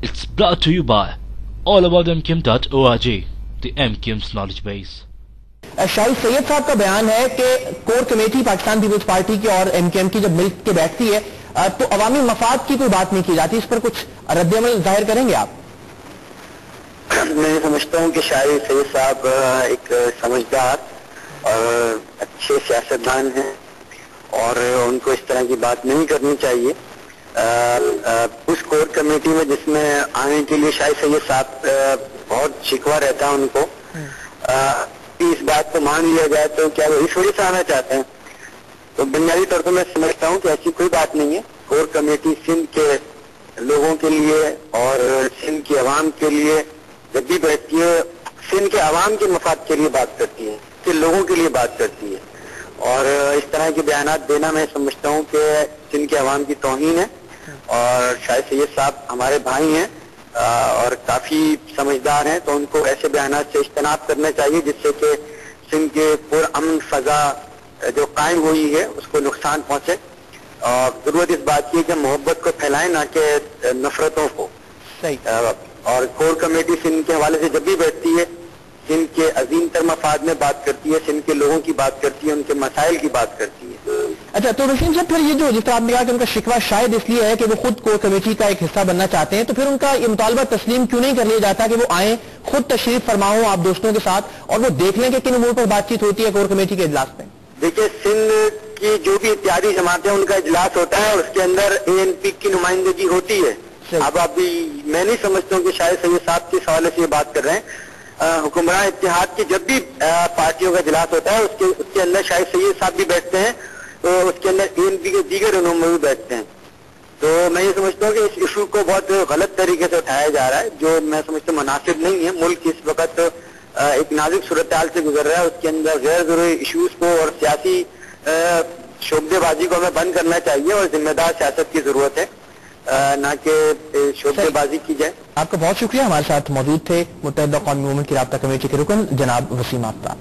It's brought to you by allaboutmkim.org, the MKIM's knowledge base. Shahid Syed साहब का बयान है कि कोर कमेटी पाकिस्तान पीपल्स पार्टी की और एमकेएम की जब मिल के बैठती है तो अवामी मफाद की कोई बात नहीं की जाती, इस पर कुछ रद्द-ए-अमल जाहिर करेंगे आप? मैं समझता हूं कि शाहिद सैयद साहब एक समझदार और अच्छे सियासतदान हैं और उनको इस तरह की बात नहीं करनी चाहिए। उस कोर कमेटी में जिसमें आने के लिए शाहिद सैयद साहब बहुत शिकवा रहता है उनको, इस बात को मान लिया जाए तो क्या वो इस वजह से आना चाहते हैं? तो बुनियादी तौर पर मैं समझता हूँ कि ऐसी कोई बात नहीं है। कोर कमेटी सिंध के लोगों के लिए और सिंध की आवाम के लिए जब भी बैठती है, सिंध के आवाम के मफाद के लिए बात करती है, कि लोगों के लिए बात करती है। और इस तरह के बयानात देना मैं समझता हूँ कि सिंध के आवाम की तौहीन है। और शाहिद सैयद साहब हमारे भाई हैं और काफी समझदार हैं, तो उनको ऐसे बयानात से इज्तनाब करना चाहिए जिससे कि सिंध के पुरअमन फजा जो कायम हुई है उसको नुकसान पहुंचे। और जरूरत इस बात की कि मोहब्बत को फैलाएं, ना कि नफरतों को। सही। और कोर कमेटी सिंध के हवाले से जब भी बैठती है, सिंध के अजीम तर मफाद में बात करती है, सिंध के लोगों की बात करती है, उनके मसाइल की बात करती है। अच्छा, तो वसीम साहब फिर ये जो जिस तरह आपने कहा कि उनका शिकवा शायद इसलिए है कि वो खुद कोर कमेटी का एक हिस्सा बनना चाहते हैं, तो फिर उनका ये मुतालबा तस्लीम क्यों नहीं कर लिया जाता कि वो आए, खुद तशरीफ फरमाओ आप दोस्तों के साथ और वो देख लें कि किन उमूर पर बातचीत होती है कोर कमेटी के इजलास में? देखिए, सिंध की जो भी इत्यादी जमातें उनका इजलास होता है, उसके अंदर ANP की नुमाइंदगी होती है। अब अभी मैं नहीं समझता हूँ कि शायद सैयद साहब के सवाल से ये बात कर रहे हैं। हुक्मरान इत्तेहाद की जब भी पार्टियों का इजलास होता है उसके अंदर शायद सैयद साहब भी बैठते हैं, तो उसके अंदर ANP के दीगर नुमाइंदे भी बैठते हैं। तो मैं ये समझता हूँ कि इस इशू को बहुत गलत तरीके से उठाया जा रहा है, जो मैं समझता हूँ मुनासिब नहीं है। मुल्क इस वक्त एक नाजुक सूरत हाल से गुजर रहा है, उसके अंदर गैर जरूरी इशूज को और सियासी शोबेबाजी को हमें बंद करना चाहिए और जिम्मेदार सियासत की जरूरत है, ना कि शोबेबाजी की जाए। आपका बहुत शुक्रिया, हमारे साथ मौजूद थे मुत्तहिदा कौमी मूवमेंट की राब्ता कमेटी के रुकन जनाब वसीम आफ्ताब।